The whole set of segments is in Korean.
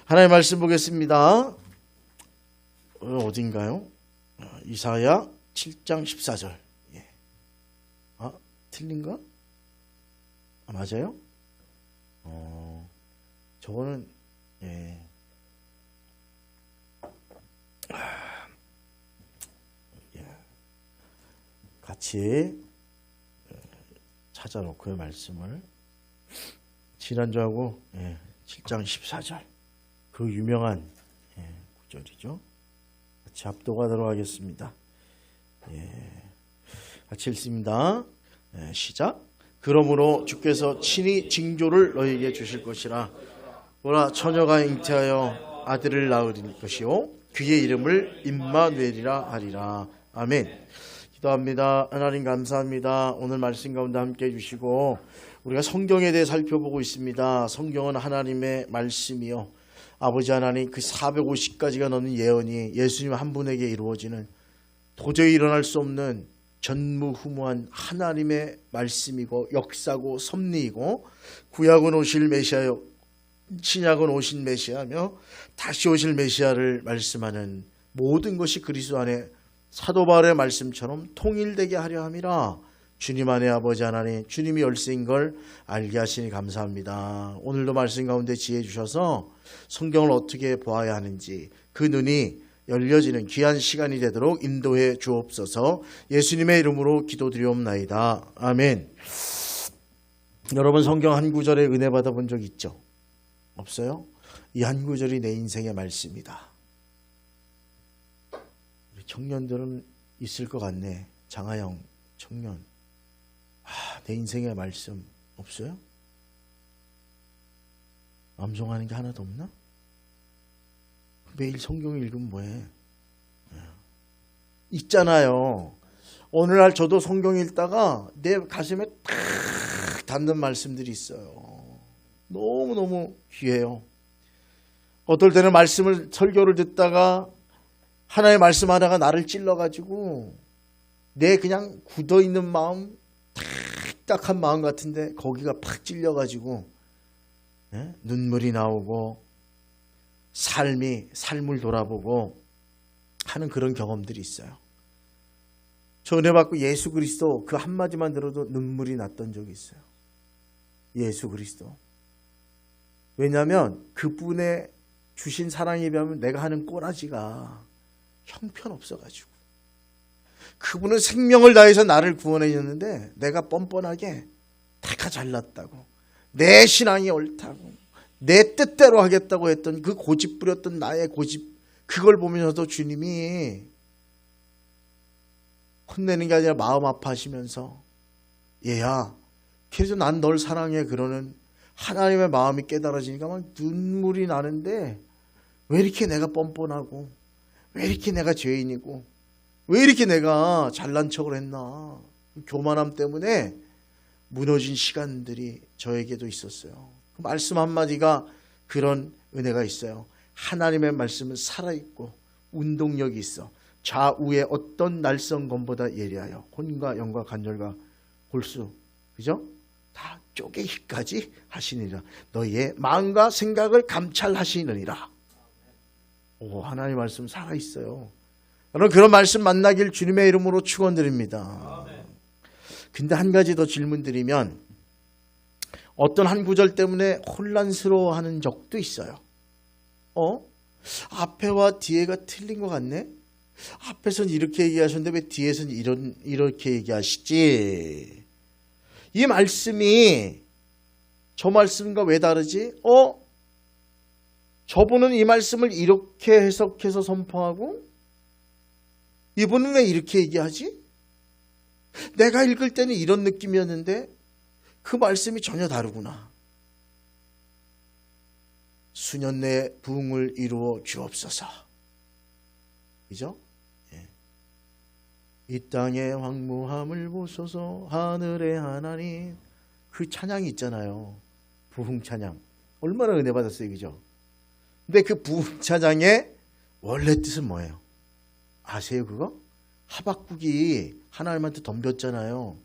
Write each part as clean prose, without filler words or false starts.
하나님의 말씀 보겠습니다. 어딘가요? 이사야 7장 14절. 틀린가? 맞아요? 저거는 같이 찾아놓고요. 말씀을 지난주하고 7장 14절 그 유명한 구절이죠. 같이 합독하도록 하겠습니다. 같이 읽습니다. 시작. 그러므로 주께서 친히 징조를 너희에게 주실 것이라. 보라, 처녀가 잉태하여 아들을 낳을 것이요 그의 이름을 임마누엘이라 하리라. 아멘. 기도합니다. 하나님 감사합니다. 오늘 말씀 가운데 함께 해주시고 우리가 성경에 대해 살펴보고 있습니다. 성경은 하나님의 말씀이요, 아버지 하나님, 그 450가지가 넘는 예언이 예수님 한 분에게 이루어지는 도저히 일어날 수 없는 전무후무한 하나님의 말씀이고 역사고 섭리이고, 구약은 오실 메시아요, 신약은 오신 메시아며 다시 오실 메시아를 말씀하는 모든 것이 그리스도 안에 사도 바울의 말씀처럼 통일되게 하려 함이라. 주님 안에 아버지 하나님, 주님이 열쇠인 걸 알게 하시니 감사합니다. 오늘도 말씀 가운데 지혜 주셔서 성경을 어떻게 보아야 하는지 그 눈이 열려지는 귀한 시간이 되도록 인도해 주옵소서. 예수님의 이름으로 기도드리옵나이다. 아멘. 여러분, 성경 한 구절에 은혜 받아본 적 있죠? 없어요? 이 한 구절이 내 인생의 말씀이다. 우리 청년들은 있을 것 같네. 장하영 청년. 내 인생의 말씀 없어요? 암송하는 게 하나도 없나? 매일 성경 읽으면 뭐해? 있잖아요. 오늘날 저도 성경 읽다가 내 가슴에 탁 닿는 말씀들이 있어요. 너무너무 귀해요. 어떨 때는 설교를 듣다가 하나의 말씀 하나가 나를 찔러가지고 내 그냥 굳어있는 마음, 딱딱한 마음 같은데 거기가 팍 찔려가지고 눈물이 나오고 삶을 돌아보고 하는 그런 경험들이 있어요. 저 은혜 받고 예수 그리스도 그 한마디만 들어도 눈물이 났던 적이 있어요. 예수 그리스도. 왜냐하면 그분의 주신 사랑에 비하면 내가 하는 꼬라지가 형편없어가지고, 그분은 생명을 다해서 나를 구원해 줬는데 내가 뻔뻔하게 내가 잘났다고, 내 신앙이 옳다고, 내 뜻대로 하겠다고 했던 그 고집 부렸던 나의 고집, 그걸 보면서도 주님이 혼내는 게 아니라 마음 아파하시면서, 얘야, 그래서 난 널 사랑해, 그러는 하나님의 마음이 깨달아지니까 막 눈물이 나는데, 왜 이렇게 내가 뻔뻔하고, 왜 이렇게 내가 죄인이고, 왜 이렇게 내가 잘난 척을 했나. 교만함 때문에 무너진 시간들이 저에게도 있었어요. 그 말씀 한마디가 그런 은혜가 있어요. 하나님의 말씀은 살아있고 운동력이 있어 좌우의 어떤 날성검보다 예리하여 혼과 영과 간절과 골수, 그죠? 다 쪼개기까지 하시느니라. 너희의 마음과 생각을 감찰하시느니라. 하나님의 말씀 살아있어요. 여러분, 그런 말씀 만나길 주님의 이름으로 축원드립니다. 근데 한 가지 더 질문 드리면, 어떤 한 구절 때문에 혼란스러워하는 적도 있어요. 앞에와 뒤에가 틀린 것 같네? 앞에서는 이렇게 얘기하셨는데 왜 뒤에서는 이렇게 얘기하시지? 이 말씀이 저 말씀과 왜 다르지? 저분은 이 말씀을 이렇게 해석해서 선포하고 이분은 왜 이렇게 얘기하지? 내가 읽을 때는 이런 느낌이었는데 그 말씀이 전혀 다르구나. 수년 내에 부흥을 이루어 주옵소서. 그죠? 이 땅의 황무함을 보소서 하늘의 하나님. 그 찬양이 있잖아요. 부흥 찬양. 얼마나 은혜 받았어요, 그죠? 근데 그 부흥 찬양의 원래 뜻은 뭐예요? 아세요, 그거? 하박국이 하나님한테 덤볐잖아요.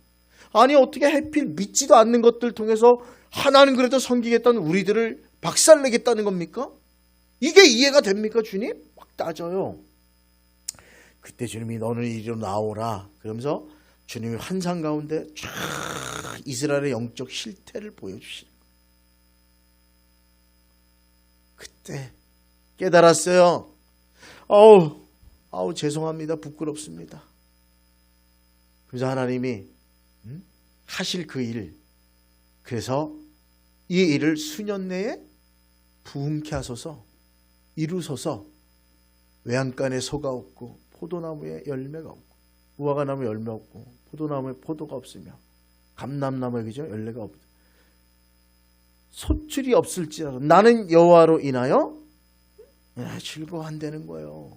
아니, 어떻게 하필 믿지도 않는 것들 통해서 하나님 그래도 섬기겠다는 우리들을 박살내겠다는 겁니까? 이게 이해가 됩니까, 주님? 막 따져요. 그때 주님이 너는 이리로 나오라 그러면서 주님이 환상 가운데 쫙 이스라엘의 영적 실태를 보여주시는 거예요. 그때 깨달았어요. 아우 죄송합니다. 부끄럽습니다. 그래서 하나님이 하실 그 일, 그래서 이 일을 수년 내에 부흥케 하소서, 이루소서. 외양간에 소가 없고 포도나무에 열매가 없고 무화과나무에 열매 없고 포도나무에 포도가 없으며 감람나무에 그죠 열매가 없고 소출이 없을지라도 나는 여호와로 인하여 즐거워한다는 거예요.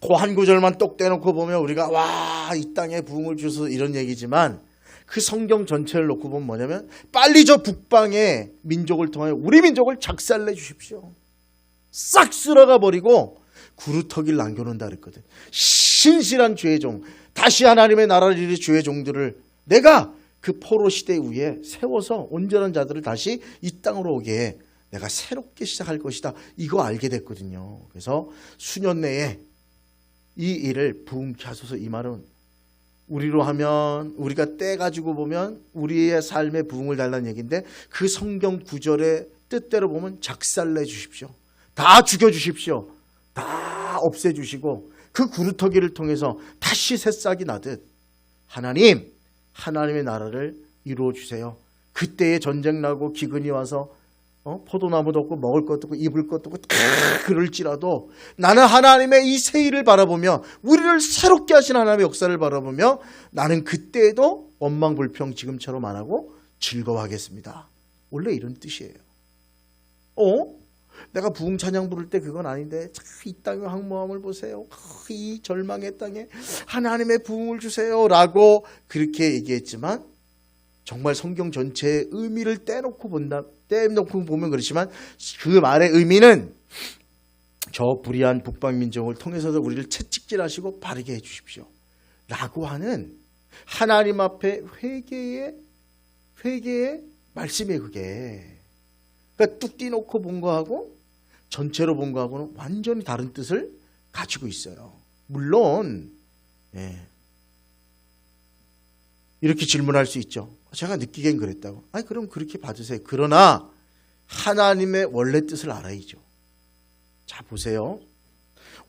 그 한 구절만 똑 떼놓고 보면 우리가 와 이 땅에 부흥을 주셔서 이런 얘기지만 그 성경 전체를 놓고 보면 뭐냐면 빨리 저 북방의 민족을 통하여 우리 민족을 작살내 주십시오. 싹 쓸어가 버리고 구루터기를 남겨놓는다 그랬거든. 신실한 주의 종, 다시 하나님의 나라를 이룰 주의 종들을 내가 그 포로 시대 위에 세워서 온전한 자들을 다시 이 땅으로 오게 해. 내가 새롭게 시작할 것이다. 이거 알게 됐거든요. 그래서 수년 내에 이 일을 부흥케 하소서. 이 말은 우리로 하면 우리가 떼 가지고 보면 우리의 삶의 부흥을 달라는 얘기인데 그 성경 구절의 뜻대로 보면 작살내 주십시오. 다 죽여주십시오. 다 없애주시고 그 구루터기를 통해서 다시 새싹이 나듯 하나님의 나라를 이루어 주세요. 그때에 전쟁 나고 기근이 와서 포도나무도 없고 먹을 것도 없고 입을 것도 없고 그럴지라도 나는 하나님의 이 새 일을 바라보며 우리를 새롭게 하신 하나님의 역사를 바라보며 나는 그때에도 원망불평 지금처럼 안 하고 즐거워하겠습니다. 원래 이런 뜻이에요. 내가 부흥 찬양 부를 때 그건 아닌데 이 땅의 황무함을 보세요. 이 절망의 땅에 하나님의 부흥을 주세요 라고 그렇게 얘기했지만 정말 성경 전체의 의미를 떼놓고 보면 그렇지만 그 말의 의미는 저 불의한 북방민족을 통해서도 우리를 채찍질하시고 바르게 해주십시오 라고 하는 하나님 앞에 회개의 말씀이에요. 그게 그러니까 뚝 띄놓고 본 거하고 전체로 본 거하고는 완전히 다른 뜻을 가지고 있어요. 물론 이렇게 질문할 수 있죠. 제가 느끼기엔 그랬다고. 아니 그럼 그렇게 받으세요. 그러나 하나님의 원래 뜻을 알아야죠. 자 보세요.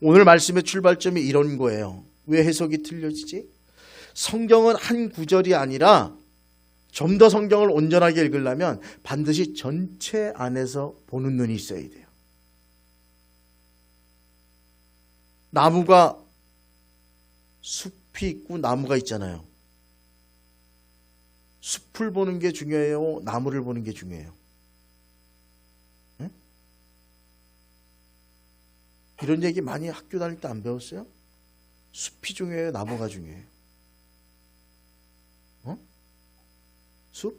오늘 말씀의 출발점이 이런 거예요. 왜 해석이 틀려지지? 성경은 한 구절이 아니라 좀 더 성경을 온전하게 읽으려면 반드시 전체 안에서 보는 눈이 있어야 돼요. 나무가 숲이 있고 나무가 있잖아요. 숲을 보는 게 중요해요? 나무를 보는 게 중요해요? 네? 이런 얘기 많이 학교 다닐 때 안 배웠어요? 숲이 중요해요? 나무가 중요해요? 숲?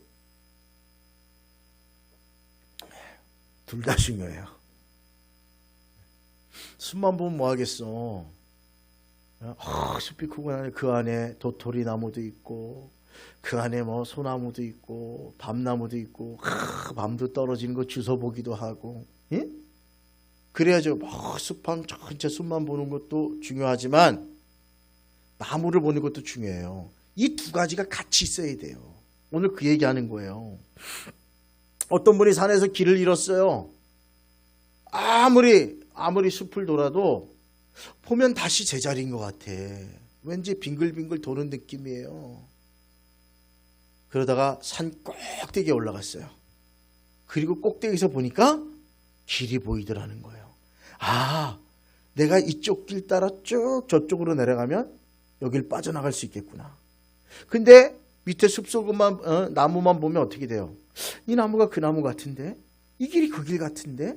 둘 다 중요해요. 숲만 보면 뭐 하겠어. 숲이 크구나. 그 안에 도토리 나무도 있고 그 안에 뭐 소나무도 있고 밤나무도 있고 밤도 떨어지는 거 주워 보기도 하고. 예? 그래야죠. 숲한 전체 숲만 보는 것도 중요하지만 나무를 보는 것도 중요해요. 이 두 가지가 같이 있어야 돼요. 오늘 그 얘기하는 거예요. 어떤 분이 산에서 길을 잃었어요. 아무리 숲을 돌아도 보면 다시 제자리인 것 같아. 왠지 빙글빙글 도는 느낌이에요. 그러다가 산 꼭대기에 올라갔어요. 그리고 꼭대기에서 보니까 길이 보이더라는 거예요. 내가 이쪽 길 따라 쭉 저쪽으로 내려가면 여길 빠져나갈 수 있겠구나. 근데 밑에 숲속만 나무만 보면 어떻게 돼요? 이 나무가 그 나무 같은데? 이 길이 그 길 같은데?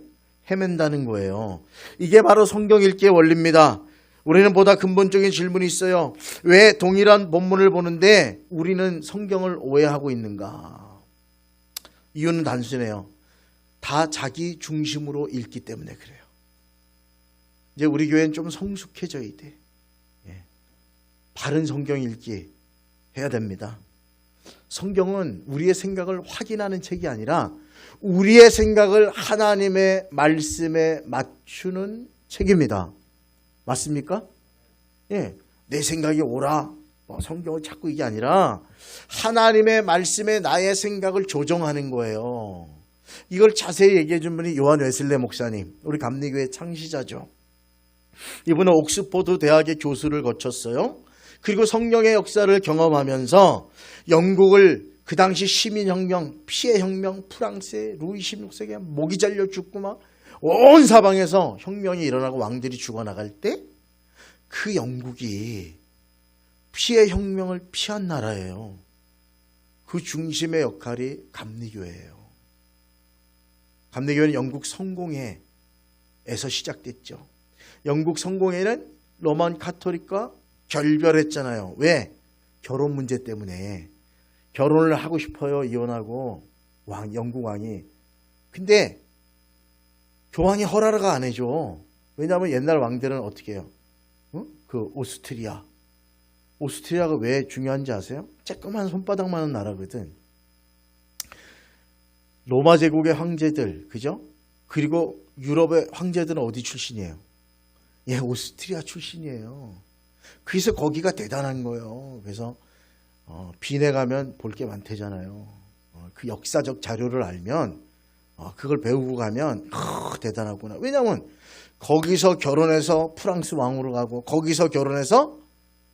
헤맨다는 거예요. 이게 바로 성경 읽기의 원리입니다. 우리는 보다 근본적인 질문이 있어요. 왜 동일한 본문을 보는데 우리는 성경을 오해하고 있는가? 이유는 단순해요. 다 자기 중심으로 읽기 때문에 그래요. 이제 우리 교회는 좀 성숙해져야 돼. 바른 성경 읽기 해야 됩니다. 성경은 우리의 생각을 확인하는 책이 아니라 우리의 생각을 하나님의 말씀에 맞추는 책입니다. 맞습니까? 예, 내 생각이 옳아. 성경을 찾고 이게 아니라 하나님의 말씀에 나의 생각을 조정하는 거예요. 이걸 자세히 얘기해 준 분이 요한 웨슬레 목사님, 우리 감리교회 창시자죠. 이분은 옥스포드 대학의 교수를 거쳤어요. 그리고 성령의 역사를 경험하면서 영국을 그 당시 시민혁명, 피해혁명, 프랑스의 루이 16세기 목이 잘려 죽고 막 온 사방에서 혁명이 일어나고 왕들이 죽어나갈 때 그 영국이 피해혁명을 피한 나라예요. 그 중심의 역할이 감리교회예요. 감리교회는 영국 성공회에서 시작됐죠. 영국 성공회는 로만 카톨릭과 결별했잖아요. 왜? 결혼 문제 때문에. 결혼을 하고 싶어요. 이혼하고 영국 왕이. 근데 교황이 허락을 안 해줘. 왜냐하면 옛날 왕들은 어떻게 해요? 그 오스트리아가 왜 중요한지 아세요? 쬐끄만 손바닥만한 나라거든. 로마 제국의 황제들, 그죠? 그리고 유럽의 황제들은 어디 출신이에요? 예, 오스트리아 출신이에요. 그래서 거기가 대단한 거예요. 그래서 빈에 가면 볼 게 많대잖아요. 그 역사적 자료를 알면 그걸 배우고 가면 대단하구나. 왜냐하면 거기서 결혼해서 프랑스 왕으로 가고, 거기서 결혼해서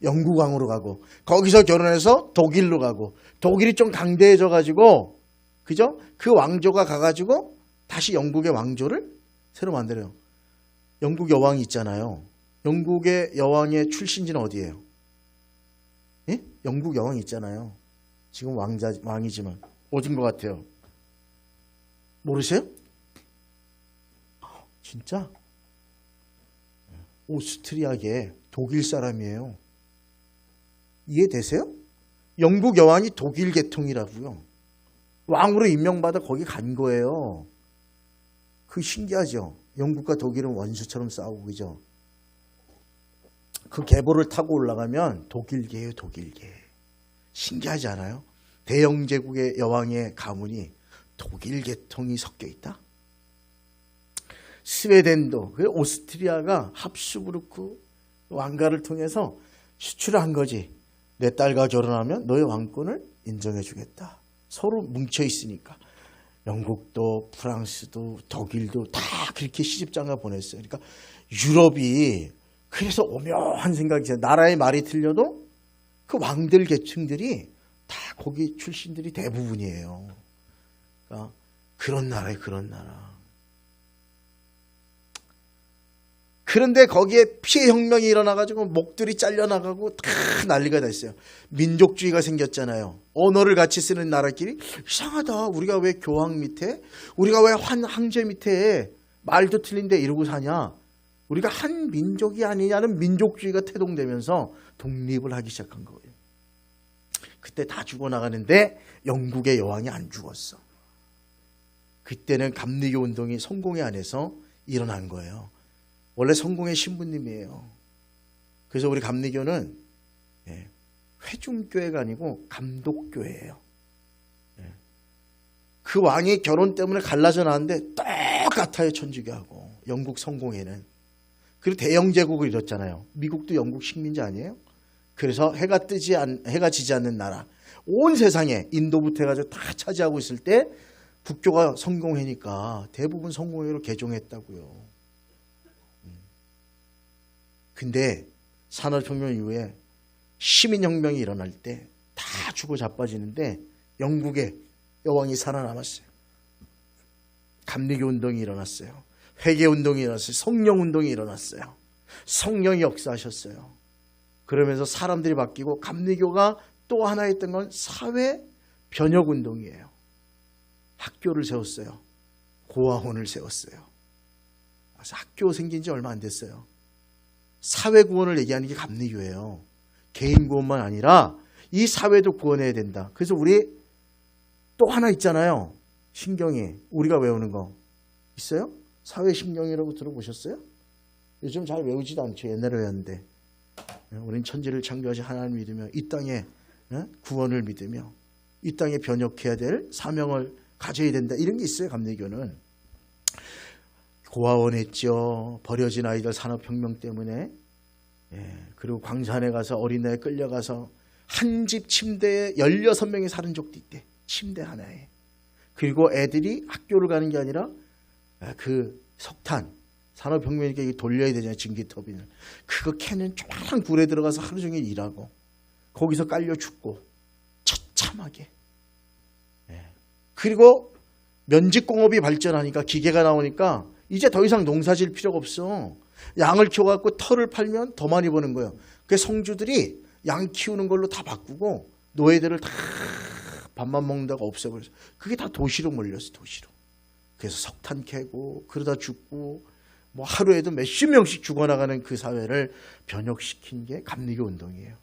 영국 왕으로 가고, 거기서 결혼해서 독일로 가고, 독일이 좀 강대해져 가지고, 그죠? 그 왕조가 가가지고 다시 영국의 왕조를 새로 만들어요. 영국 여왕이 있잖아요. 영국의 여왕의 출신지는 어디예요? 예? 영국 여왕이 있잖아요. 지금 왕이지만 어딘 것 같아요? 모르세요? 진짜? 오스트리아계 독일 사람이에요. 이해되세요? 영국 여왕이 독일 계통이라고요. 왕으로 임명받아 거기 간 거예요. 그 신기하죠? 영국과 독일은 원수처럼 싸우고, 그죠? 그 계보를 타고 올라가면 독일계예요, 독일계. 신기하지 않아요? 대영제국의 여왕의 가문이 독일 계통이 섞여 있다? 스웨덴도, 오스트리아가 합슈부르크 왕가를 통해서 수출을 한 거지. 내 딸과 결혼하면 너의 왕권을 인정해 주겠다. 서로 뭉쳐 있으니까. 영국도 프랑스도 독일도 다 그렇게 시집장가 보냈어요. 그러니까 유럽이 그래서 오묘한 생각이 있어요. 나라의 말이 틀려도 그 왕들 계층들이 다 거기 출신들이 대부분이에요. 그러니까 그런 나라예요, 그런 나라. 그런데 거기에 피해혁명이 일어나가지고 목들이 잘려나가고 다 난리가 됐어요. 민족주의가 생겼잖아요. 언어를 같이 쓰는 나라끼리 이상하다. 우리가 왜 교황 밑에, 우리가 왜 황제 밑에 말도 틀린데 이러고 사냐. 우리가 한 민족이 아니냐는 민족주의가 태동되면서 독립을 하기 시작한 거예요. 그때 다 죽어나가는데 영국의 여왕이 안 죽었어. 그때는 감리교 운동이 성공회 안에서 일어난 거예요. 원래 성공의 신부님이에요. 그래서 우리 감리교는 회중교회가 아니고 감독교회예요. 그 왕이 결혼 때문에 갈라져 나왔는데 똑같아요, 천주교하고. 영국 성공회는. 그리고 대영제국을 이뤘잖아요. 미국도 영국 식민지 아니에요? 그래서 해가 지지 않는 나라. 온 세상에 인도부터 해가지고 다 차지하고 있을 때 국교가 성공회니까 대부분 성공회로 개종했다고요. 근데 산업혁명 이후에 시민혁명이 일어날 때 다 죽어 자빠지는데 영국의 여왕이 살아남았어요. 감리교 운동이 일어났어요. 회개운동이 일어났어요. 성령운동이 일어났어요. 성령이 역사하셨어요. 그러면서 사람들이 바뀌고 감리교가 또 하나 했던 건 사회 변혁운동이에요. 학교를 세웠어요. 고아원을 세웠어요. 그래서 학교 생긴 지 얼마 안 됐어요. 사회 구원을 얘기하는 게 감리교예요. 개인 구원만 아니라 이 사회도 구원해야 된다. 그래서 우리 또 하나 있잖아요. 신경이. 우리가 외우는 거. 있어요? 사회신경이라고 들어보셨어요? 요즘 잘 외우지도 않죠. 옛날에 외웠는데. 우린 천지를 창조하신 하나님을 믿으며 이 땅에 구원을 믿으며 이 땅에 변혁해야 될 사명을 가져야 된다. 이런 게 있어요. 감리교는. 고아원했죠. 버려진 아이들 산업혁명 때문에. 그리고 광산에 가서 어린애 끌려가서 한 집 침대에 16명이 사는 적도 있대. 침대 하나에. 그리고 애들이 학교를 가는 게 아니라 그 석탄 산업혁명이니까 돌려야 되잖아요. 증기터빈을. 그거 캐는 조그만 굴에 들어가서 하루 종일 일하고 거기서 깔려 죽고 처참하게. 그리고 면직공업이 발전하니까 기계가 나오니까 이제 더 이상 농사 질 필요가 없어. 양을 키워갖고 털을 팔면 더 많이 버는 거예요. 그래서 성주들이 양 키우는 걸로 다 바꾸고 노예들을 다 밥만 먹는다고 없애버렸어요. 그게 다 도시로 몰렸어요. 도시로. 그래서 석탄 캐고 그러다 죽고 뭐 하루에도 몇십 명씩 죽어나가는 그 사회를 변혁시킨 게 감리교 운동이에요.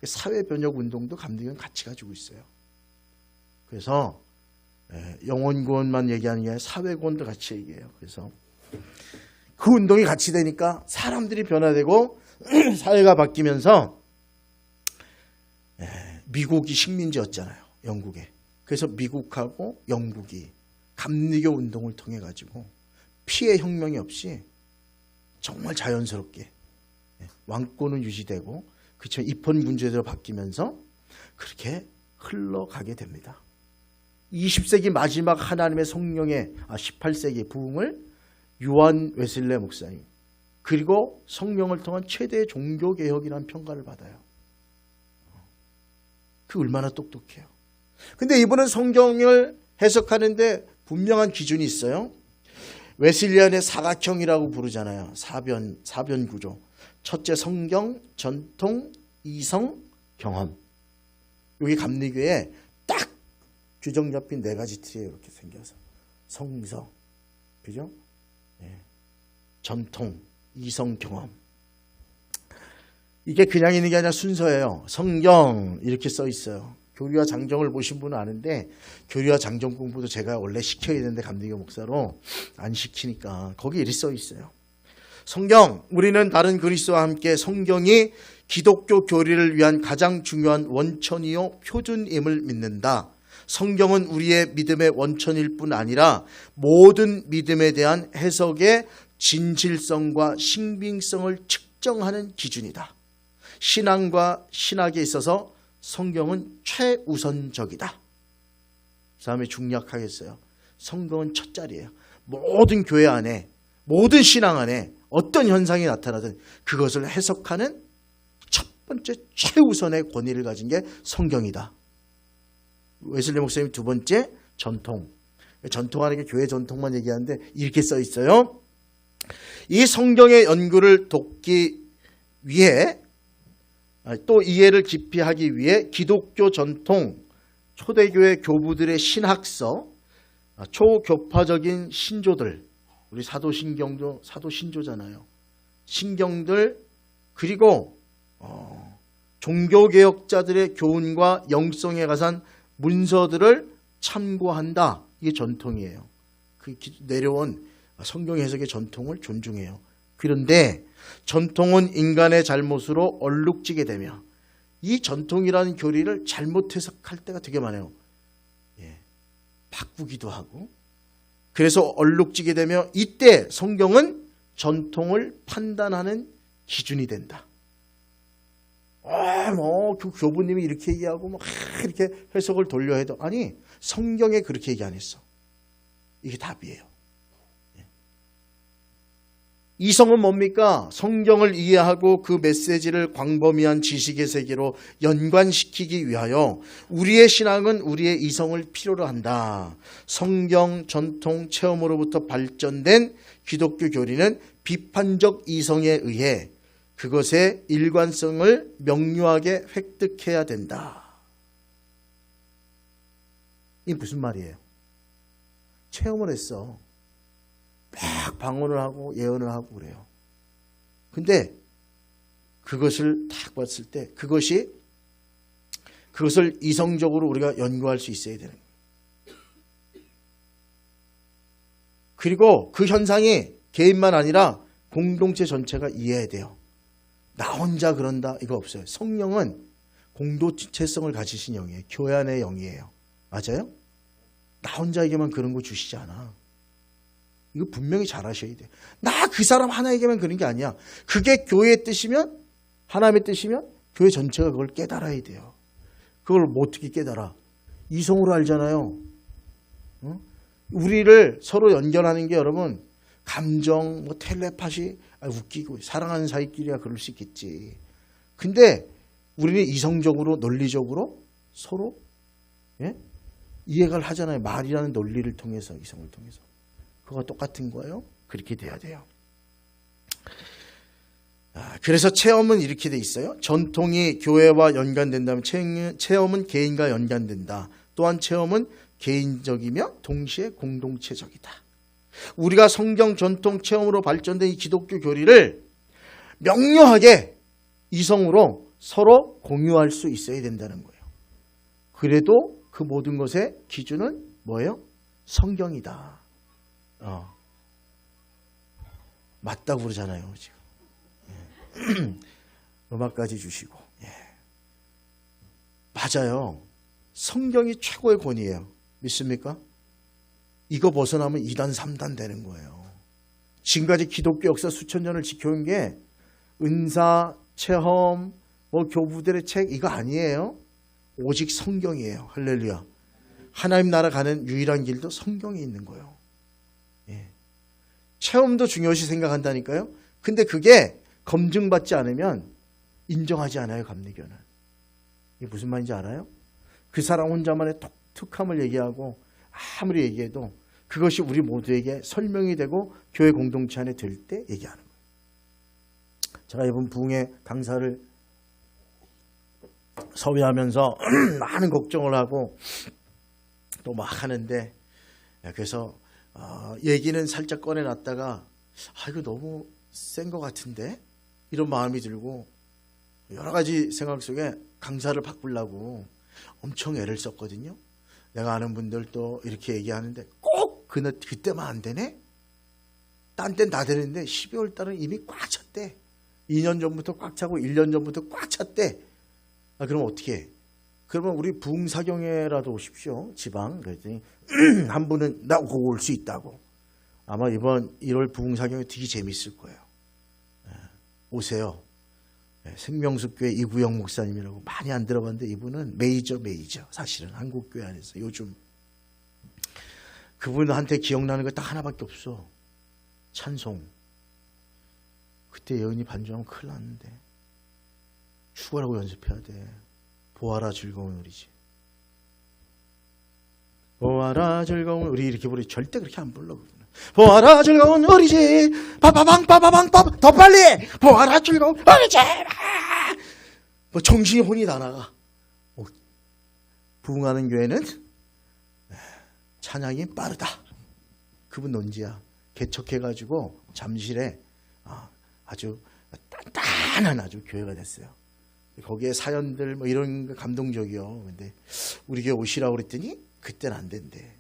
사회 변혁 운동도 감리교는 같이 가지고 있어요. 그래서 영혼 구원만 얘기하는 게 아니라 사회 구원도 같이 얘기해요. 그래서 그 운동이 같이 되니까 사람들이 변화되고 사회가 바뀌면서 미국이 식민지였잖아요. 영국에. 그래서 미국하고 영국이 감리교 운동을 통해 가지고 피해 혁명이 없이 정말 자연스럽게 왕권은 유지되고 그쵸 입헌 군주제로 바뀌면서 그렇게 흘러가게 됩니다. 20세기 마지막 하나님의 성령의 18세기 부흥을 요한 웨슬레 목사님 그리고 성령을 통한 최대의 종교개혁이라는 평가를 받아요. 그 얼마나 똑똑해요. 근데 이분은 성경을 해석하는데 분명한 기준이 있어요. 웨슬리안의 사각형이라고 부르잖아요. 사변 구조. 첫째 성경, 전통, 이성, 경험. 여기 감리교에 딱 규정 잡힌 4가지 틀이에요. 이렇게 생겨서. 성서, 그죠? 전통, 이성, 경험. 이게 그냥 있는 게 아니라 순서예요. 성경 이렇게 써 있어요. 교리와 장정을 보신 분은 아는데 교리와 장정 공부도 제가 원래 시켜야 되는데 감리교 목사로 안 시키니까 거기 이렇게 써 있어요. 성경, 우리는 다른 그리스도와 함께 성경이 기독교 교리를 위한 가장 중요한 원천이요 표준임을 믿는다. 성경은 우리의 믿음의 원천일 뿐 아니라 모든 믿음에 대한 해석의 진실성과 신빙성을 측정하는 기준이다. 신앙과 신학에 있어서 성경은 최우선적이다. 그 다음에 중략하겠어요. 성경은 첫 자리예요. 모든 교회 안에, 모든 신앙 안에 어떤 현상이 나타나든 그것을 해석하는 첫 번째 최우선의 권위를 가진 게 성경이다. 웨슬리 목사님 두 번째 전통. 전통하는 게 교회 전통만 얘기하는데 이렇게 써 있어요. 이 성경의 연구를 돕기 위해 또 이해를 깊이 하기 위해 기독교 전통, 초대교회 교부들의 신학서, 초교파적인 신조들, 우리 사도신경도 사도신조잖아요. 신경들 그리고 종교개혁자들의 교훈과 영성에 가산 문서들을 참고한다. 이게 전통이에요. 그 내려온 성경 해석의 전통을 존중해요. 그런데 전통은 인간의 잘못으로 얼룩지게 되며 이 전통이라는 교리를 잘못 해석할 때가 되게 많아요. 바꾸기도 하고 그래서 얼룩지게 되며 이때 성경은 전통을 판단하는 기준이 된다. 그 교부님이 이렇게 얘기하고 막 이렇게 해석을 돌려 해도 아니 성경에 그렇게 얘기 안 했어. 이게 답이에요. 이성은 뭡니까? 성경을 이해하고 그 메시지를 광범위한 지식의 세계로 연관시키기 위하여 우리의 신앙은 우리의 이성을 필요로 한다. 성경, 전통, 체험으로부터 발전된 기독교 교리는 비판적 이성에 의해 그것의 일관성을 명료하게 획득해야 된다. 이게 무슨 말이에요? 체험을 했어. 막 방언을 하고 예언을 하고 그래요. 근데 그것을 딱 봤을 때 그것을 이성적으로 우리가 연구할 수 있어야 되는 거예요. 그리고 그 현상이 개인만 아니라 공동체 전체가 이해해야 돼요. 나 혼자 그런다 이거 없어요. 성령은 공동체성을 가지신 영이에요. 교회 안의 영이에요. 맞아요? 나 혼자에게만 그런 거 주시지 않아. 이거 분명히 잘 아셔야 돼. 나 그 사람 하나에게만 그런 게 아니야. 그게 교회의 뜻이면, 하나님의 뜻이면 교회 전체가 그걸 깨달아야 돼요. 그걸 뭐 어떻게 깨달아? 이성으로 알잖아요. 우리를 서로 연결하는 게 여러분 감정, 뭐 텔레파시, 웃기고 사랑하는 사이끼리야 그럴 수 있겠지. 근데 우리는 이성적으로 논리적으로 서로 이해를 하잖아요. 말이라는 논리를 통해서, 이성을 통해서. 그거가 똑같은 거예요. 그렇게 돼야 돼요. 그래서 체험은 이렇게 돼 있어요. 전통이 교회와 연관된다면 체험은 개인과 연관된다. 또한 체험은 개인적이며 동시에 공동체적이다. 우리가 성경 전통 체험으로 발전된 이 기독교 교리를 명료하게 이성으로 서로 공유할 수 있어야 된다는 거예요. 그래도 그 모든 것의 기준은 뭐예요? 성경이다. 맞다고 그러잖아요, 지금. 음악까지 주시고. 맞아요. 성경이 최고의 권위예요. 믿습니까? 이거 벗어나면 2단, 3단 되는 거예요. 지금까지 기독교 역사 수천 년을 지켜온 게 은사, 체험, 뭐 교부들의 책 이거 아니에요. 오직 성경이에요. 할렐루야. 하나님 나라 가는 유일한 길도 성경에 있는 거예요. 체험도 중요시 생각한다니까요. 근데 그게 검증받지 않으면 인정하지 않아요. 감리교는. 이게 무슨 말인지 알아요? 그 사람 혼자만의 독특함을 얘기하고 아무리 얘기해도 그것이 우리 모두에게 설명이 되고 교회 공동체 안에 들 때 얘기하는 거예요. 제가 이번 부흥회 강사를 섭외하면서 많은 걱정을 하고 또 막 하는데, 그래서 얘기는 살짝 꺼내놨다가 이거 너무 센 것 같은데 이런 마음이 들고 여러 가지 생각 속에 강사를 바꾸려고 엄청 애를 썼거든요. 내가 아는 분들도 이렇게 얘기하는데 꼭 그때만 안 되네? 딴 땐 다 되는데 12월 달은 이미 꽉 찼대. 2년 전부터 꽉 차고 1년 전부터 꽉 찼대. 그럼 어떻게 해? 그러면 우리 부흥사경회라도 오십시오. 지방. 그랬더니 한 분은 나 그거 올 수 있다고. 아마 이번 1월 부흥사경회 되게 재밌을 거예요. 오세요. 생명수교회 이구영 목사님이라고 많이 안 들어봤는데 이분은 메이저 사실은 한국교회 안에서 요즘 그분한테 기억나는 거 딱 하나밖에 없어. 찬송. 그때 예은이 반주하면 큰일 났는데 죽어라고 연습해야 돼. 보아라 즐거운 우리지. 보아라 즐거운 우리 이렇게 부르 절대 그렇게 안 불러. 보아라 즐거운 우리지. 빠바방 더 빨리. 보아라 즐거운 우리지. 뭐 정신이 혼이 다 나가. 부흥하는 교회는 찬양이 빠르다. 그분 논지야. 개척해가지고 잠실에 아주 단단한 아주 교회가 됐어요. 거기에 사연들 뭐 이런 거 감동적이요. 근데 우리 교회 오시라고 그랬더니 그때는 안 된대.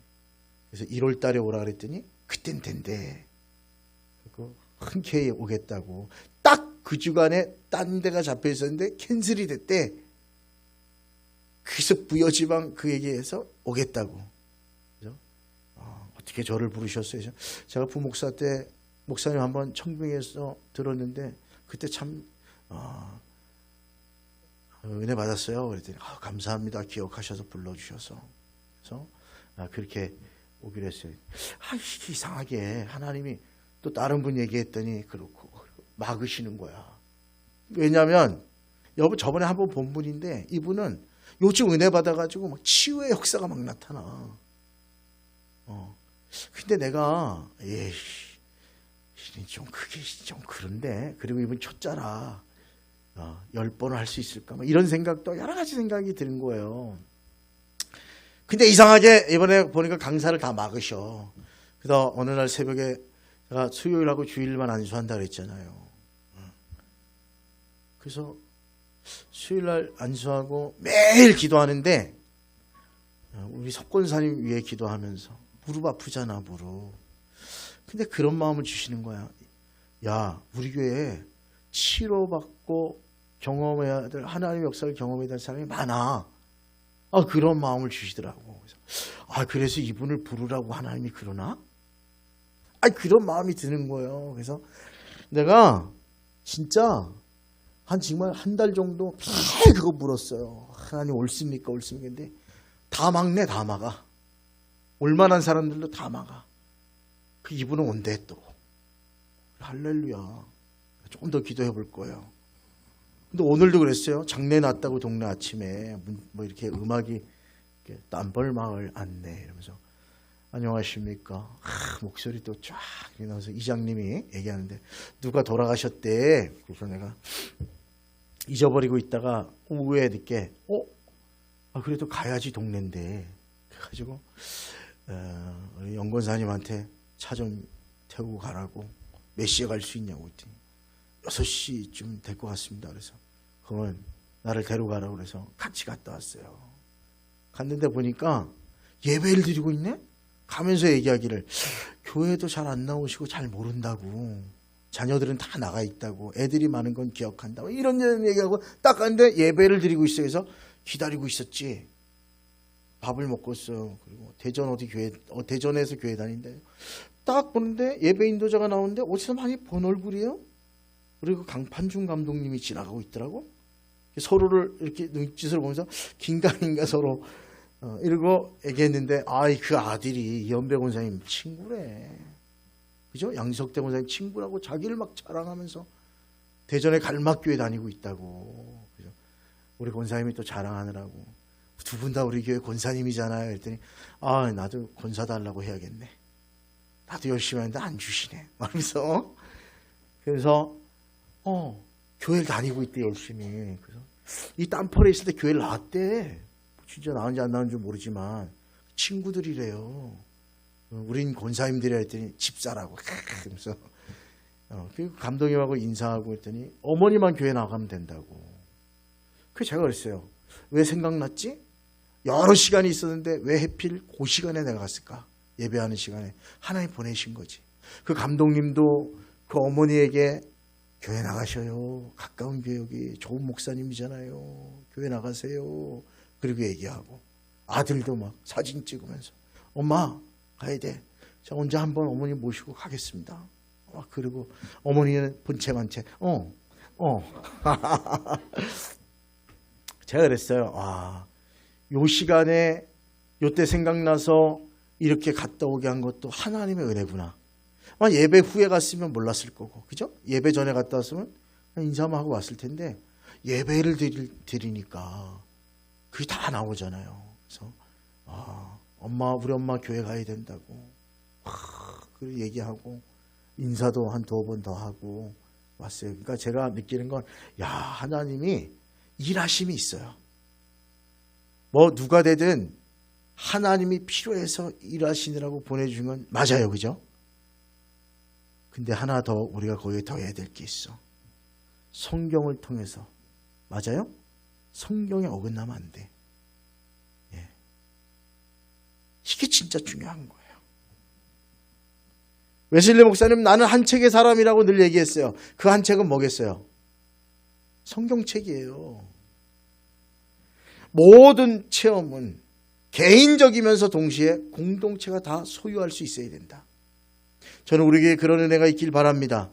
그래서 1월 달에 오라 그랬더니 그땐 된대. 흔쾌히 오겠다고. 딱 그 주간에 딴 데가 잡혀 있었는데 캔슬이 됐대. 그래서 부여지방 그 얘기해서 오겠다고. 그죠? 어떻게 저를 부르셨어요? 제가 부목사 때 목사님 한번 청빙에서 들었는데 그때 참 은혜 받았어요. 그랬더니 감사합니다. 기억하셔서 불러주셔서. 그래서 그렇게 오기로 했어요. 이상하게 하나님이 또 다른 분 얘기했더니 그렇고 막으시는 거야. 왜냐하면 저번에 한번 본 분인데 이분은 요즘 은혜 받아가지고 막 치유의 역사가 막 나타나. 근데 내가 좀 그런데 그리고 이분 초짜라. 10번을 할 수 있을까? 이런 생각도 여러 가지 생각이 드는 거예요. 근데 이상하게 이번에 보니까 강사를 다 막으셔. 그래서 어느 날 새벽에 제가 수요일하고 주일만 안수한다 그랬잖아요. 그래서 수요일날 안수하고 매일 기도하는데 우리 석권사님 위에 기도하면서 무릎 아프잖아, 무릎. 근데 그런 마음을 주시는 거야. 야, 우리 교회에 치료받고 경험해야 될 하나님의 역사를 경험해야 될 사람이 많아. 그런 마음을 주시더라고. 그래서 이분을 부르라고 하나님이 그러나? 그런 마음이 드는 거예요. 그래서 내가 진짜 정말 한 달 정도 매일 그거 물었어요. 하나님 옳습니까? 옳습니까? 근데 다 막네, 다 막아. 올만한 사람들도 다 막아. 이분은 온대 또. 할렐루야. 조금 더 기도해 볼 거예요. 근데 오늘도 그랬어요. 장례 났다고 동네 아침에 뭐 이렇게 음악이 땀벌마을 안내 이러면서 안녕하십니까. 목소리 또 쫙 나와서 이장님이 얘기하는데 누가 돌아가셨대. 그래서 내가 잊어버리고 있다가 오후에 늦게 그래도 가야지 동네인데 그래가지고 우리 연권사님한테 차 좀 태우고 가라고. 몇 시에 갈 수 있냐고 했더니 6시쯤 될 것 같습니다. 그래서 그러면 나를 데려가라고 그래서 같이 갔다 왔어요. 갔는데 보니까 예배를 드리고 있네? 가면서 얘기하기를 교회도 잘 안 나오시고 잘 모른다고. 자녀들은 다 나가 있다고. 애들이 많은 건 기억한다고. 이런 얘기하고 딱 갔는데 예배를 드리고 있어. 그래서 기다리고 있었지. 밥을 먹고 있어. 그리고 대전에서 교회 다닌대요. 딱 보는데 예배 인도자가 나오는데 어디서 많이 본 얼굴이에요? 그리고 강판중 감독님이 지나가고 있더라고. 서로를 이렇게 눈짓을 보면서 긴가민가 서로 이러고 얘기했는데 그 아들이 이현배 권사님 친구래. 그죠? 양석대 권사님 친구라고 자기를 막 자랑하면서 대전에 갈막교회 다니고 있다고. 그죠? 우리 권사님이 또 자랑하느라고 두 분 다 우리 교회 권사님이잖아요. 그랬더니 나도 권사 달라고 해야겠네. 나도 열심히 하는데 안 주시네. 말하면서 그래서 교회를 다니고 있대 열심히. 그래서 이 땀펄에 있을 때 교회를 나왔대. 진짜 나은지 안 나은지 모르지만 친구들이래요. 우린 권사님들이라 했더니 집사라고. 그러면서 그리고 감독님하고 인사하고 했더니 어머니만 교회 나가면 된다고. 그래서 제가 그랬어요. 왜 생각났지? 여러 시간이 있었는데 왜 하필 그 시간에 내가 갔을까? 예배하는 시간에 하나님 보내신 거지. 그 감독님도 그 어머니에게 교회 나가셔요. 가까운 교회 여기 좋은 목사님이잖아요. 교회 나가세요. 그리고 얘기하고 아들도 막 사진 찍으면서 엄마 가야 돼. 자 언제 한번 어머니 모시고 가겠습니다. 그리고 어머니는 본체만체 제가 그랬어요. 요 시간에 요때 생각나서 이렇게 갔다 오게 한 것도 하나님의 은혜구나. 예배 후에 갔으면 몰랐을 거고, 그죠? 예배 전에 갔다 왔으면 인사만 하고 왔을 텐데 예배를 드리니까 그게 다 나오잖아요. 그래서 우리 엄마 교회 가야 된다고 그리고 얘기하고 인사도 한 2번 더 하고 왔어요. 그러니까 제가 느끼는 건 하나님이 일하심이 있어요. 누가 되든 하나님이 필요해서 일하시느라고 보내준 건 맞아요. 그죠? 근데 하나 더 우리가 거기에 더 해야 될 게 있어. 성경을 통해서. 맞아요? 성경에 어긋나면 안 돼. 이게 진짜 중요한 거예요. 웨슬리 목사님 나는 한 책의 사람이라고 늘 얘기했어요. 그 한 책은 뭐겠어요? 성경책이에요. 모든 체험은 개인적이면서 동시에 공동체가 다 소유할 수 있어야 된다. 저는 우리에게 그런 은혜가 있길 바랍니다.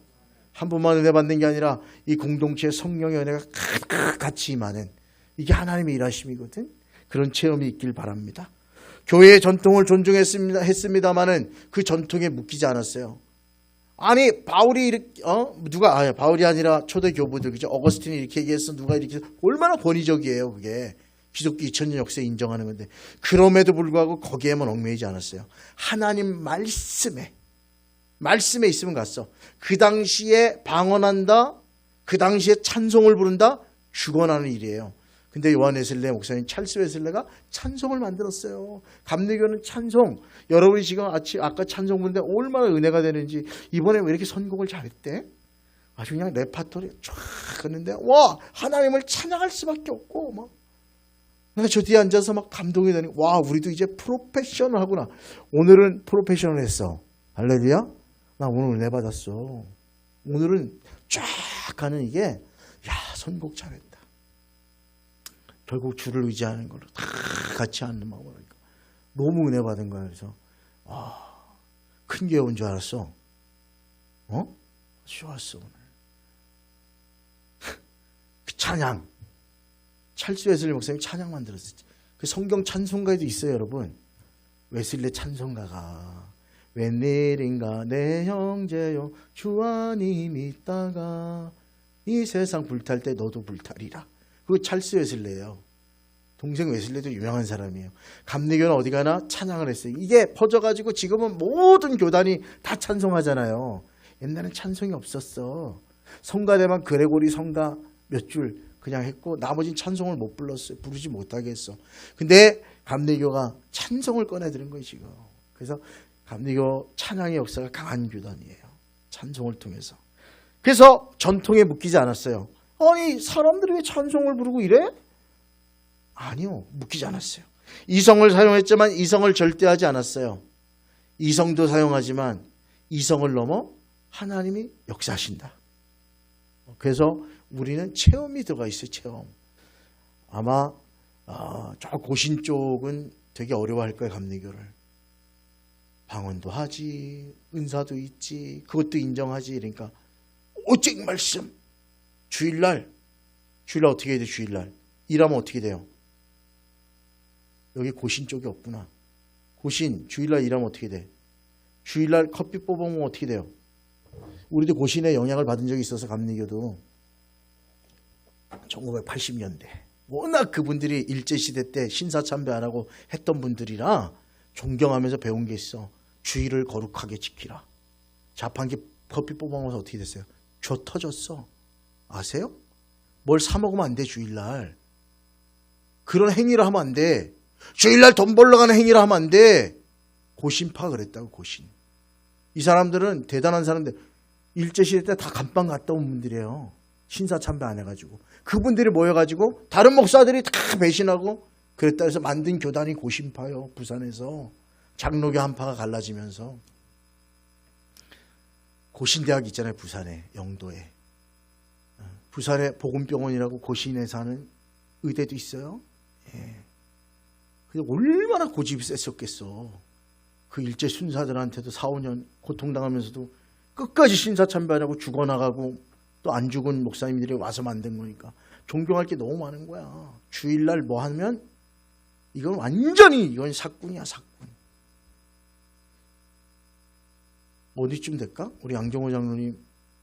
한 분만 은혜 받는 게 아니라 이 공동체의 성령의 은혜가 같이 임하는 이게 하나님의 일하심이거든. 그런 체험이 있길 바랍니다. 교회의 전통을 존중했습니다마는 그 전통에 묶이지 않았어요. 아니 바울이 이렇게 바울이 아니라 초대 교부들 그죠? 어거스틴이 이렇게 얘기했어. 누가 이렇게 얼마나 권위적이에요. 그게 기독교 2000년 역사에 인정하는 건데 그럼에도 불구하고 거기에만 얽매이지 않았어요. 하나님 말씀에 있으면 갔어. 그 당시에 방언한다. 그 당시에 찬송을 부른다. 죽어나는 일이에요. 근데 요한 웨슬레 목사님 찰스 웨슬레가 찬송을 만들었어요. 감리교는 찬송. 여러분이 지금 아까 찬송 부르는데 얼마나 은혜가 되는지. 이번에 왜 이렇게 선곡을 잘했대? 아주 그냥 레파토리 쫙 했는데 하나님을 찬양할 수밖에 없고 막. 내가 저 뒤에 앉아서 막 감동이 되니 우리도 이제 프로페셔널 하구나. 오늘은 프로페셔널 했어. 할렐루야. 나 오늘 은혜 받았어. 오늘은 쫙 가는 이게 선곡 잘했다. 결국 주를 의지하는 걸로 다 같이 하는 마음으로 하니까 너무 은혜 받은 거야. 그래서 큰 교회 온 줄 알았어. 좋았어 오늘. 그 찬양 찰스 웨슬리 목사님이 찬양 만들었었지. 그 성경 찬송가에도 있어요, 여러분. 웨슬리 찬송가가 웬일인가 내 형제여 주 안이 믿다가 이 세상 불탈 때 너도 불탈이라. 그거 찰스 웨슬리예요. 동생 웨슬리도 유명한 사람이에요. 감리교는 어디 가나 찬양을 했어요. 이게 퍼져가지고 지금은 모든 교단이 다 찬송하잖아요. 옛날엔 찬송이 없었어. 성가대만 그레고리 성가 몇 줄 그냥 했고 나머지는 찬송을 못 불렀어요. 부르지 못하게 했어. 근데 감리교가 찬송을 꺼내드는 거예요 지금. 그래서 감리교 찬양의 역사가 강한 교단이에요. 찬송을 통해서. 그래서 전통에 묶이지 않았어요. 아니 사람들이 왜 찬송을 부르고 이래? 아니요. 묶이지 않았어요. 이성을 사용했지만 이성을 절대 하지 않았어요. 이성도 사용하지만 이성을 넘어 하나님이 역사하신다. 그래서 우리는 체험이 들어가 있어요. 체험. 아마 저 고신 쪽은 되게 어려워할 거예요. 감리교를. 방언도 하지 은사도 있지 그것도 인정하지. 그러니까 오직 말씀. 주일날 어떻게 해야 돼? 주일날 일하면 어떻게 돼요? 여기 고신 쪽이 없구나. 고신 주일날 일하면 어떻게 돼? 주일날 커피 뽑아먹으면 어떻게 돼요? 우리도 고신의 영향을 받은 적이 있어서 감리교도 1980년대 워낙 그분들이 일제시대 때 신사참배 안 하고 했던 분들이라 존경하면서 배운 게 있어. 주일을 거룩하게 지키라. 자판기 커피 뽑아먹어서 어떻게 됐어요? 쥐어 터졌어. 아세요? 뭘 사 먹으면 안 돼. 주일날 그런 행위를 하면 안 돼. 주일날 돈 벌러 가는 행위를 하면 안 돼. 고신파 그랬다고. 고신. 이 사람들은 대단한 사람들. 일제시대 때 다 감방 갔다 온 분들이에요. 신사참배 안 해가지고. 그분들이 모여가지고 다른 목사들이 다 배신하고 그랬다 해서 만든 교단이 고신파요. 부산에서 장로교 한파가 갈라지면서. 고신대학 있잖아요. 부산에 영도에. 부산에 복음병원이라고 고신에 사는 의대도 있어요. 예. 얼마나 고집이 셌었겠어. 그 일제 순사들한테도 4, 5년 고통당하면서도 끝까지 신사참배하고 죽어나가고 또 안 죽은 목사님들이 와서 만든 거니까 존경할 게 너무 많은 거야. 주일날 뭐 하면 이건 완전히 이건 사꾼이야. 사꾼. 어디쯤 될까? 우리 양정호 장로님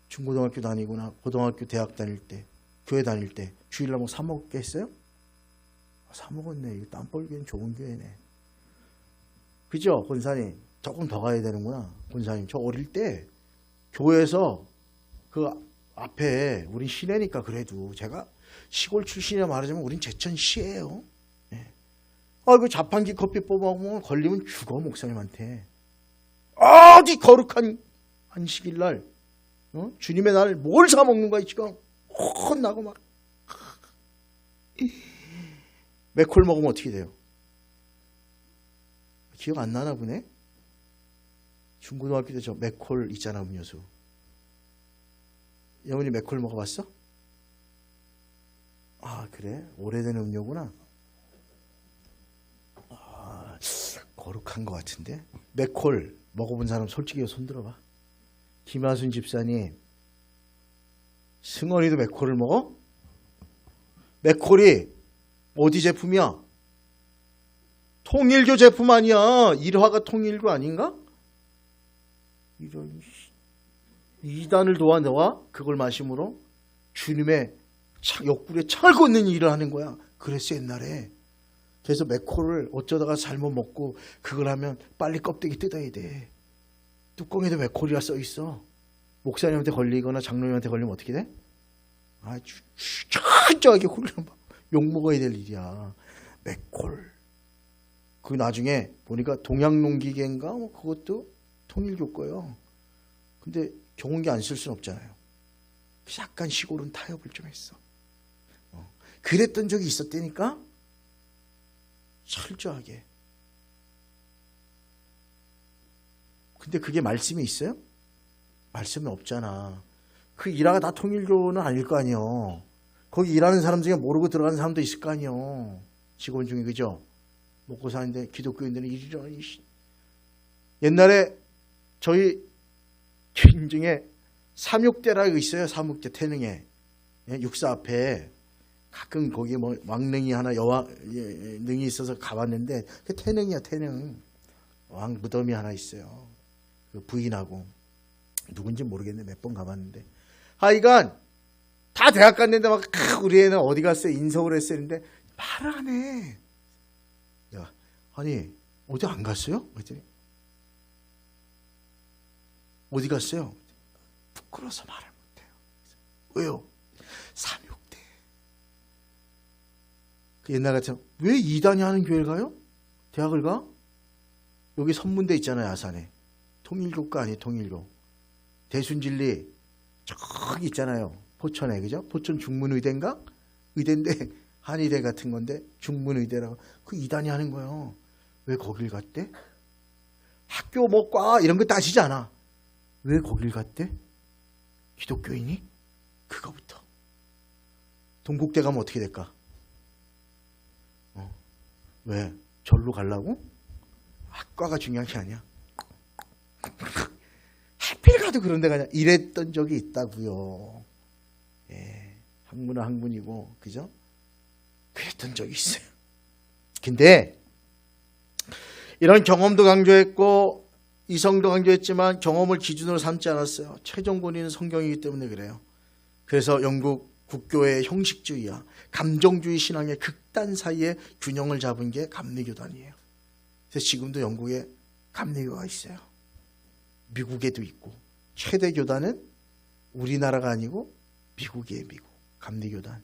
중고등학교 다니거나 고등학교 대학 다닐 때 교회 다닐 때 주일날 뭐 사 먹게 했어요? 사 먹었네. 이거 땀 벌기엔 좋은 교회네. 그죠? 권사님 조금 더 가야 되는구나. 권사님 저 어릴 때 교회에서 그 앞에 우린 시내니까 그래도 제가 시골 출신이라 말하자면 우린 제천시예요. 네. 그 자판기 커피 뽑아먹으면 걸리면 죽어. 목사님한테. 어디 거룩한 안식일날 주님의 날 뭘 사 먹는 거야 지금. 혼나고 막. 맥콜 먹으면 어떻게 돼요? 기억 안 나나 보네. 중고등학교 때 저 맥콜 있잖아. 음료수. 영훈이 맥콜 먹어봤어? 아 그래? 오래된 음료구나. 거룩한 것 같은데. 맥콜 먹어본 사람 솔직히 손 들어봐. 김하순 집사님 승원이도 맥콜을 먹어? 맥콜이 어디 제품이야? 통일교 제품 아니야. 일화가 통일교 아닌가? 이런 이단을 도와 너와 그걸 마심으로 주님의 옆구리에 창을 꽂는 일을 하는 거야. 그랬어 옛날에. 그래서 맥콜을 어쩌다가 잘못 먹고 그걸 하면 빨리 껍데기 뜯어야 돼. 뚜껑에도 맥콜이라 써 있어. 목사님한테 걸리거나 장로님한테 걸리면 어떻게 돼? 아주 철저하게 홀려 욕 먹어야 될 일이야. 맥콜. 그 나중에 보니까 동양농기계인가 뭐 그것도 통일교 거예요. 근데 경운기 안 쓸 수는 없잖아요. 약간 시골은 타협을 좀 했어. 그랬던 적이 있었다니까. 철저하게. 근데 그게 말씀이 있어요? 말씀이 없잖아. 그 일화가 다 통일교는 아닐 거 아니에요. 거기 일하는 사람 중에 모르고 들어가는 사람도 있을 거 아니에요. 직원 중에, 그죠? 먹고 사는데 기독교인들은 이러니. 옛날에 저희 교인 중에 삼육대라고 있어요. 삼육대 태능에. 육사 앞에 가끔 거기 뭐 왕릉이 하나 여왕릉이 있어서 가봤는데 그 태능이야, 태능. 왕 무덤이 하나 있어요. 그 부인하고 누군지 모르겠는데 몇 번 가봤는데 하여간 다 대학 갔는데 막 우리 애는 어디 갔어요? 인서울 했어요. 근데 말을 안 해. 야, 아니 어디 안 갔어요? 그랬더니 어디 갔어요? 부끄러워서 말을 못해요. 왜요? 삼육대. 그 옛날 같으면 왜 이단이 하는 교회를 가요? 대학을 가? 여기 선문대 있잖아요. 아산에. 통일교과 아니에요. 통일교. 대순진리 저기 있잖아요. 포천에, 그죠? 포천 중문의대인가? 의대인데 한의대 같은 건데 중문의대라고. 그 이단이 하는 거예요. 왜 거길 갔대? 학교 뭐 과 이런 거 따지지 않아. 왜 거길 갔대? 기독교인이? 그거부터. 동국대 가면 어떻게 될까? 왜? 절로 가려고? 학과가 중요한 게 아니야. 하필 가도 그런 데 가냐. 이랬던 적이 있다고요. 예, 학문은 학문이고, 그죠? 그랬던 적이 있어요. 근데 이런 경험도 강조했고 이성도 강조했지만 경험을 기준으로 삼지 않았어요. 최종 권위는 성경이기 때문에 그래요. 그래서 영국 국교의 형식주의와 감정주의 신앙의 극단 사이에 균형을 잡은 게 감리교단이에요. 그래서 지금도 영국에 감리교가 있어요. 미국에도 있고. 최대 교단은 우리나라가 아니고 미국이에요. 미국. 감리교단.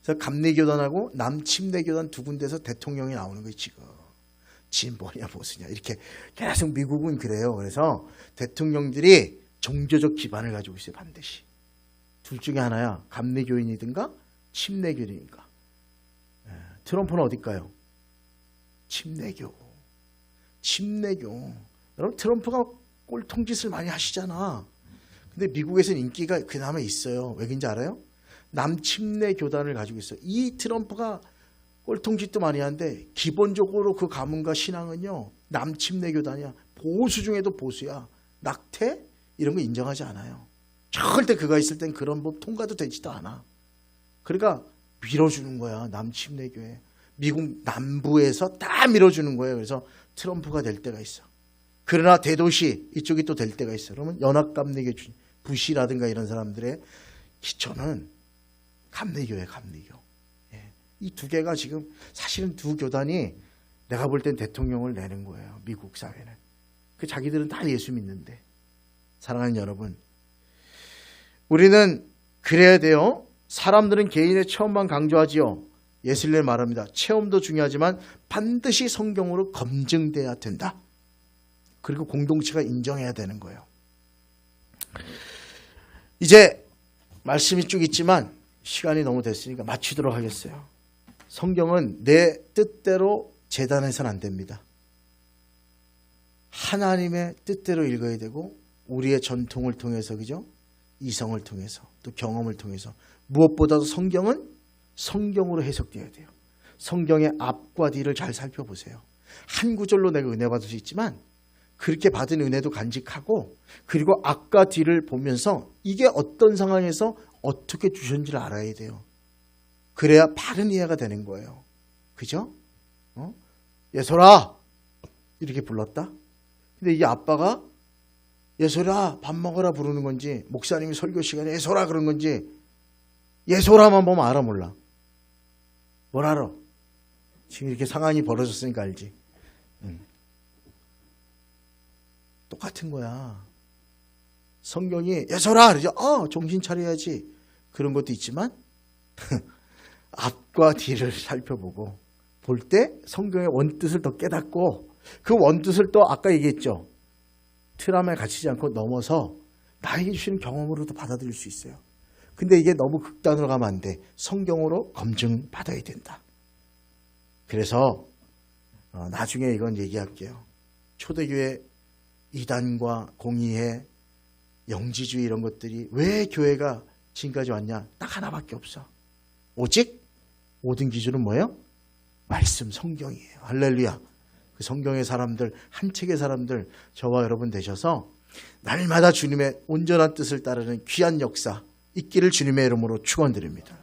그래서 감리교단하고 남침례교단 두 군데서 대통령이 나오는 거예요. 지금 뭐냐 보수냐 이렇게 계속 미국은 그래요. 그래서 대통령들이 종교적 기반을 가지고 있어요. 반드시. 둘 중에 하나야. 감리교인이든가 침례교인이든가. 트럼프는 어딜까요? 침례교. 여러분 트럼프가 꼴통짓을 많이 하시잖아. 근데 미국에서는 인기가 그나마 있어요. 왜인지 알아요? 남침례 교단을 가지고 있어요. 이 트럼프가 꼴통짓도 많이 하는데 기본적으로 그 가문과 신앙은요. 남침례 교단이야. 보수 중에도 보수야. 낙태? 이런 거 인정하지 않아요. 절대 그가 있을 땐 그런 법 통과도 되지도 않아. 그러니까 밀어주는 거야. 남침례교회. 미국 남부에서 다 밀어주는 거예요. 그래서 트럼프가 될 때가 있어. 그러나 대도시 이쪽이 또 될 때가 있어. 그러면 연합감리교 부시라든가 이런 사람들의 기초는 감리교회, 감리교. 예. 이 두 개가 지금 사실은 두 교단이 내가 볼 땐 대통령을 내는 거예요. 미국 사회는. 그 자기들은 다 예수 믿는데. 사랑하는 여러분, 우리는 그래야 돼요. 사람들은 개인의 체험만 강조하지요. 예슬레 말합니다. 체험도 중요하지만 반드시 성경으로 검증돼야 된다. 그리고 공동체가 인정해야 되는 거예요. 이제 말씀이 쭉 있지만 시간이 너무 됐으니까 마치도록 하겠어요. 성경은 내 뜻대로 재단해서는 안 됩니다. 하나님의 뜻대로 읽어야 되고 우리의 전통을 통해서, 그죠? 이성을 통해서 또 경험을 통해서 무엇보다도 성경은 성경으로 해석되어야 돼요. 성경의 앞과 뒤를 잘 살펴보세요. 한 구절로 내가 은혜 받을 수 있지만 그렇게 받은 은혜도 간직하고 그리고 앞과 뒤를 보면서 이게 어떤 상황에서 어떻게 주셨는지를 알아야 돼요. 그래야 바른 이해가 되는 거예요. 그죠? 예솔아 이렇게 불렀다. 근데 이 아빠가 예솔아 밥 먹으라 부르는 건지 목사님이 설교 시간에 예솔아 그런 건지 예솔아만 보면 알아 몰라. 뭘 알아? 지금 이렇게 상황이 벌어졌으니까 알지. 똑같은 거야. 성경이 예솔아 그러죠. 정신 차려야지. 그런 것도 있지만 앞과 뒤를 살펴보고 볼 때 성경의 원뜻을 더 깨닫고 그 원뜻을 또 아까 얘기했죠. 트라우마에 갇히지 않고 넘어서 나에게 주시는 경험으로도 받아들일 수 있어요. 근데 이게 너무 극단으로 가면 안 돼. 성경으로 검증받아야 된다. 그래서 나중에 이건 얘기할게요. 초대교회 이단과 공의회, 영지주의 이런 것들이 왜 교회가 지금까지 왔냐? 딱 하나밖에 없어. 오직 모든 기준은 뭐예요? 말씀 성경이에요. 할렐루야. 그 성경의 사람들, 한 책의 사람들 저와 여러분 되셔서 날마다 주님의 온전한 뜻을 따르는 귀한 역사 있기를 주님의 이름으로 축원드립니다.